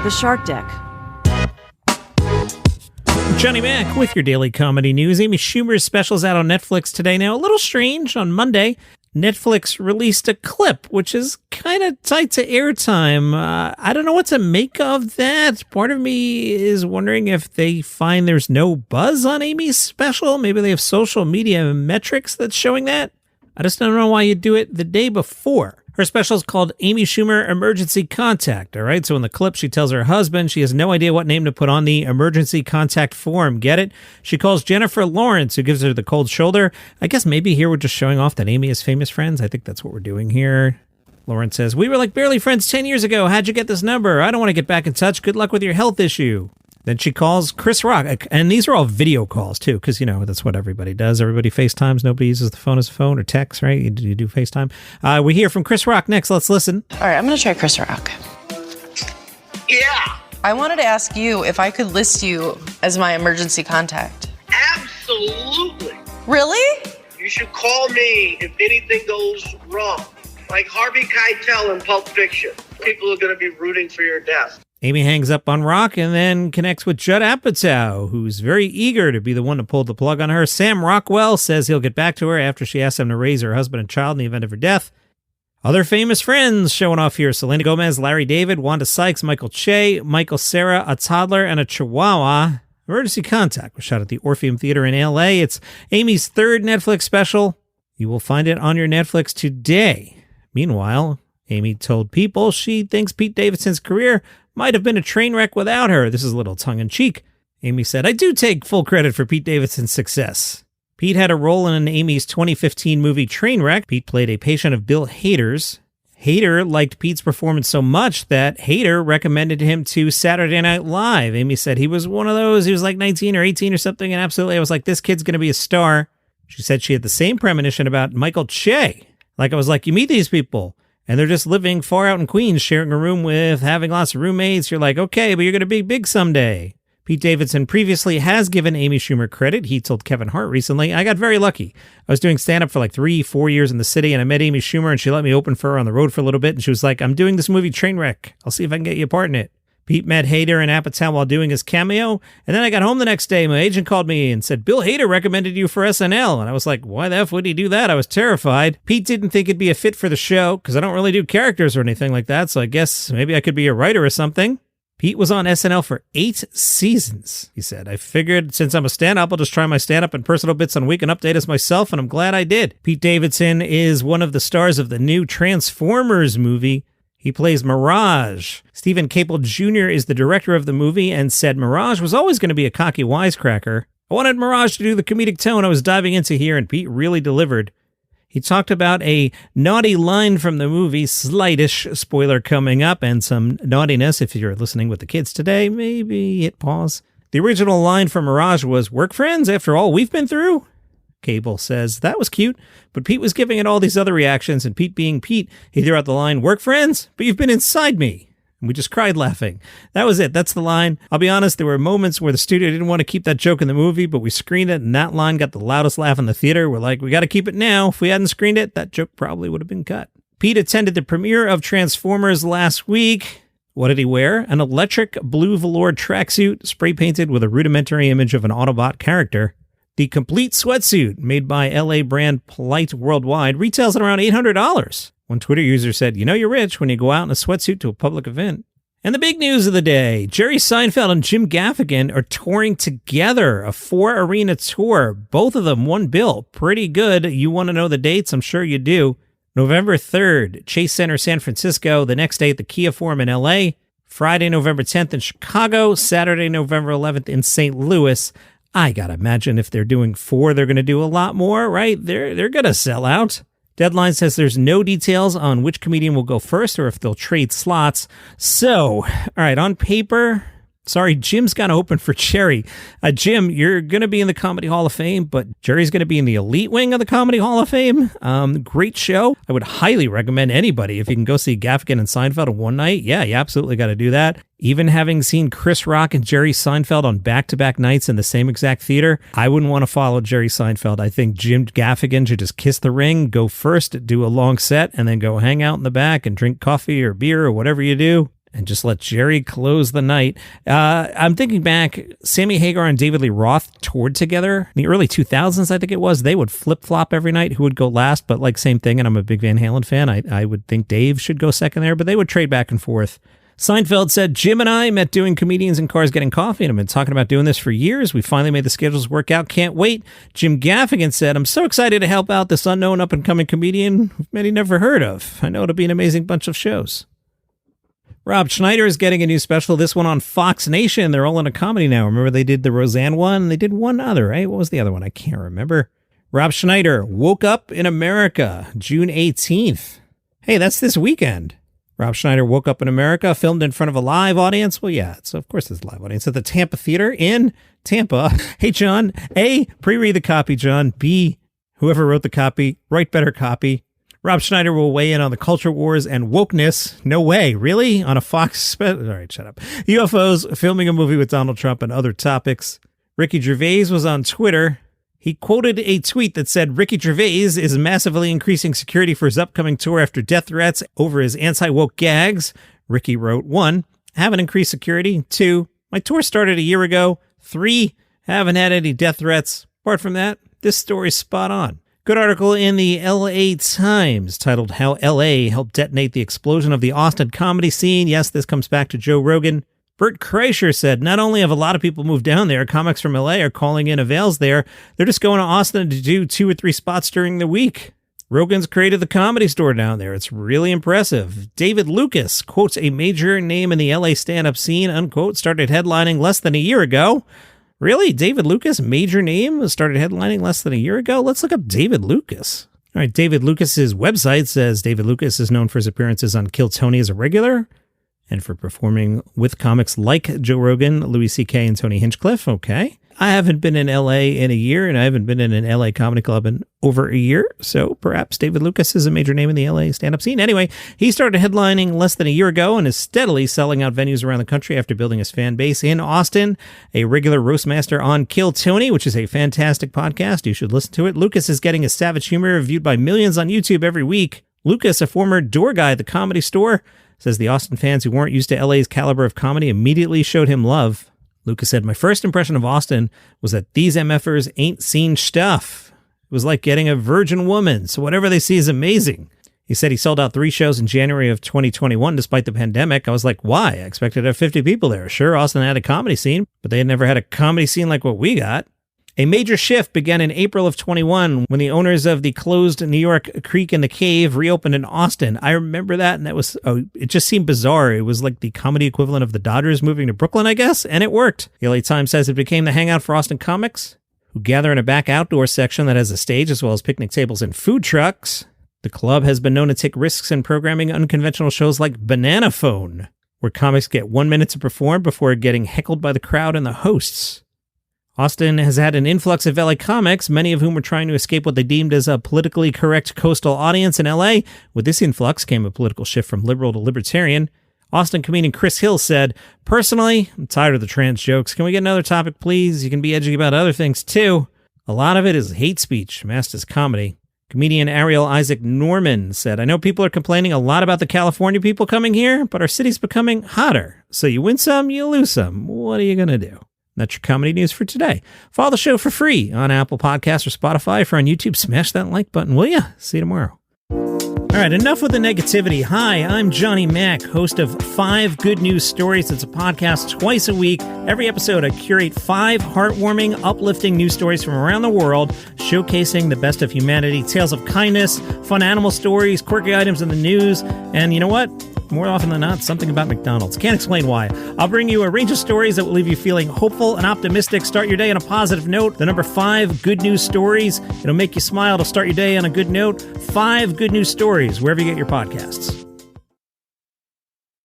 The Shark Deck. Johnny Mac with your daily comedy news. Amy Schumer's special's out on Netflix today. Now, a little strange, on Monday, Netflix released a clip, which is kind of tight to airtime. I don't know what to make of that. Part of me is wondering if they find there's no buzz on Amy's special. Maybe they have social media metrics that's showing that. I just don't know why you do it the day before. Her special is called Amy Schumer Emergency Contact, all right? So in the clip, she tells her husband she has no idea what name to put on the emergency contact form. Get it? She calls Jennifer Lawrence, who gives her the cold shoulder. I guess maybe here we're just showing off that Amy has famous friends. I think that's what we're doing here. Lawrence says, "We were like barely friends 10 years ago. How'd you get this number? I don't want to get back in touch. Good luck with your health issue." Then she calls Chris Rock, and these are all video calls, too, because, you know, that's what everybody does. Everybody FaceTimes. Nobody uses the phone as a phone or text, right? You do FaceTime. We hear from Chris Rock next. Let's listen. All right, I'm going to try Chris Rock. Yeah. I wanted to ask you if I could list you as my emergency contact. Absolutely. Really? You should call me if anything goes wrong. Like Harvey Keitel in Pulp Fiction. People are going to be rooting for your death. Amy hangs up on Rock and then connects with Judd Apatow, who's very eager to be the one to pull the plug on her. Sam Rockwell says he'll get back to her after she asks him to raise her husband and child in the event of her death. Other famous friends showing off here. Selena Gomez, Larry David, Wanda Sykes, Michael Che, Michael Cera, a toddler, and a chihuahua. Emergency Contact was shot at the Orpheum Theater in L.A. It's Amy's third Netflix special. You will find it on your Netflix today. Meanwhile, Amy told People she thinks Pete Davidson's career might have been a train wreck without her. This is a little tongue-in-cheek. Amy said, "I do take full credit for Pete Davidson's success." Pete had a role in Amy's 2015 movie Trainwreck. Pete played a patient of Bill Hader's. Hader liked Pete's performance so much that Hader recommended him to Saturday Night Live. Amy said he was one of those, he was like 19 or 18 or something, and absolutely I was like, this kid's going to be a star. She said she had the same premonition about Michael Che. Like, I was like, you meet these people, and they're just living far out in Queens, sharing a room with, having lots of roommates. You're like, okay, but you're going to be big someday. Pete Davidson previously has given Amy Schumer credit. He told Kevin Hart recently, "I got very lucky. I was doing stand-up for like 3-4 years in the city, and I met Amy Schumer, and she let me open for her on the road for a little bit, and she was like, I'm doing this movie Trainwreck. I'll see if I can get you a part in it." Pete met Hader and Apatow while doing his cameo, and then I got home the next day. My agent called me and said, "Bill Hader recommended you for SNL." And I was like, why the F would he do that? I was terrified. Pete didn't think it'd be a fit for the show, because I don't really do characters or anything like that, so I guess maybe I could be a writer or something. Pete was on SNL for 8 seasons, he said. "I figured since I'm a stand-up, I'll just try my stand-up and personal bits on Weekend Update as myself, and I'm glad I did." Pete Davidson is one of the stars of the new Transformers movie. He plays Mirage. Stephen Caple Jr. is the director of the movie and said Mirage was always going to be a cocky wisecracker. "I wanted Mirage to do the comedic tone I was diving into here, and Pete really delivered." He talked about a naughty line from the movie, slightish spoiler coming up, and some naughtiness. If you're listening with the kids today, maybe hit pause. The original line from Mirage was, "Work friends after all we've been through?" Cable says, that was cute, but Pete was giving it all these other reactions, and Pete being Pete, he threw out the line, "Work friends? But you've been inside me." And we just cried laughing. That was it. That's the line. I'll be honest, there were moments where the studio didn't want to keep that joke in the movie, but we screened it, and that line got the loudest laugh in the theater. We're like, we got to keep it now. If we hadn't screened it, that joke probably would have been cut. Pete attended the premiere of Transformers last week. What did he wear? An electric blue velour tracksuit, spray painted with a rudimentary image of an Autobot character. The complete sweatsuit, made by LA brand Polite Worldwide, retails at around $800. One Twitter user said, "You know you're rich when you go out in a sweatsuit to a public event." And the big news of the day, Jerry Seinfeld and Jim Gaffigan are touring together, a 4-arena tour. Both of them, one bill. Pretty good. You want to know the dates? I'm sure you do. November 3rd, Chase Center, San Francisco. The next day at the Kia Forum in LA. Friday, November 10th in Chicago. Saturday, November 11th in St. Louis. I gotta imagine if they're doing 4, they're going to do a lot more, right? They're going to sell out. Deadline says there's no details on which comedian will go first or if they'll trade slots. So, all right, on paper, sorry, Jim's got to open for Jerry. Jim, you're going to be in the Comedy Hall of Fame, but Jerry's going to be in the elite wing of the Comedy Hall of Fame. Great show. I would highly recommend anybody, if you can go see Gaffigan and Seinfeld in one night, yeah, you absolutely got to do that. Even having seen Chris Rock and Jerry Seinfeld on back-to-back nights in the same exact theater, I wouldn't want to follow Jerry Seinfeld. I think Jim Gaffigan should just kiss the ring, go first, do a long set, and then go hang out in the back and drink coffee or beer or whatever you do, and just let Jerry close the night. I'm thinking back, Sammy Hagar and David Lee Roth toured together in the early 2000s, I think it was. They would flip-flop every night who would go last, but like same thing, and I'm a big Van Halen fan. I would think Dave should go second there, but they would trade back and forth. Seinfeld said, Jim and I met doing Comedians in Cars Getting Coffee and have been talking about doing this for years. We finally made the schedules work out. Can't wait. Jim Gaffigan said, I'm so excited to help out this unknown up-and-coming comedian many never heard of. I know it'll be an amazing bunch of shows. Rob Schneider is getting a new special, this one on Fox Nation. They're all in a comedy now. Remember they did the Roseanne one? They did one other, right? What was the other one? I can't remember. Rob Schneider, Woke Up in America, June 18th. Hey, that's this weekend. Rob Schneider Woke Up in America, filmed in front of a live audience. Well, yeah, so of course it's a live audience at the Tampa Theater in Tampa. Hey, John, A, pre-read the copy, John. B, whoever wrote the copy, write better copy. Rob Schneider will weigh in on the culture wars and wokeness. No way, really? On a Fox all right, shut up. UFOs, filming a movie with Donald Trump and other topics. Ricky Gervais was on Twitter. He quoted a tweet that said, Ricky Gervais is massively increasing security for his upcoming tour after death threats over his anti-woke gags. Ricky wrote, 1, haven't increased security. 2, my tour started a year ago. 3, haven't had any death threats. Apart from that, this story's spot on. Good article in the LA Times titled How LA Helped Detonate the Explosion of the Austin Comedy Scene. Yes, this comes back to Joe Rogan. Bert Kreischer said, not only have a lot of people moved down there, comics from LA are calling in avails there, they're just going to Austin to do 2 or 3 spots during the week. Rogan's created the Comedy Store down there. It's really impressive. David Lucas, quotes, a major name in the LA stand-up scene, unquote, started headlining less than a year ago. Really? David Lucas, major name, started headlining less than a year ago? Let's look up David Lucas. All right, David Lucas's website says David Lucas is known for his appearances on Kill Tony as a regular, and for performing with comics like Joe Rogan, Louis C.K., and Tony Hinchcliffe. Okay. I haven't been in L.A. in a year, and I haven't been in an L.A. comedy club in over a year, so perhaps David Lucas is a major name in the L.A. stand-up scene. Anyway, he started headlining less than a year ago and is steadily selling out venues around the country after building his fan base in Austin. A regular roastmaster on Kill Tony, which is a fantastic podcast. You should listen to it. Lucas is getting his savage humor viewed by millions on YouTube every week. Lucas, a former door guy at the Comedy Store, says the Austin fans who weren't used to LA's caliber of comedy immediately showed him love. Lucas said, my first impression of Austin was that these MFers ain't seen stuff. It was like getting a virgin woman, so whatever they see is amazing. He said he sold out 3 shows in January of 2021 despite the pandemic. I was like, why? I expected to have 50 people there. Sure, Austin had a comedy scene, but they had never had a comedy scene like what we got. A major shift began in April of 21 when the owners of the closed New York Creek and the Cave reopened in Austin. I remember that, and that was, it just seemed bizarre. It was like the comedy equivalent of the Dodgers moving to Brooklyn, I guess, and it worked. The LA Times says it became the hangout for Austin comics, who gather in a back outdoor section that has a stage as well as picnic tables and food trucks. The club has been known to take risks in programming unconventional shows like Banana Phone, where comics get 1 minute to perform before getting heckled by the crowd and the hosts. Austin has had an influx of LA comics, many of whom were trying to escape what they deemed as a politically correct coastal audience in LA. With this influx came a political shift from liberal to libertarian. Austin comedian Chris Hill said, personally, I'm tired of the trans jokes. Can we get another topic, please? You can be edgy about other things, too. A lot of it is hate speech masked as comedy. Comedian Ariel Isaac Norman said, I know people are complaining a lot about the California people coming here, but our city's becoming hotter. So you win some, you lose some. What are you going to do? That's your comedy news for today. Follow the show for free on Apple Podcasts or Spotify. If you're on YouTube, smash that like button, will ya? See you tomorrow. All right, enough with the negativity. Hi, I'm Johnny Mack, host of 5 Good News Stories. It's a podcast twice a week. Every episode, I curate 5 heartwarming, uplifting news stories from around the world, showcasing the best of humanity, tales of kindness, fun animal stories, quirky items in the news, and you know what? More often than not, something about McDonald's. Can't explain why. I'll bring you a range of stories that will leave you feeling hopeful and optimistic. Start your day on a positive note. The number 5 Good News Stories. It'll make you smile. It'll start your day on a good note. 5 Good News Stories, wherever you get your podcasts.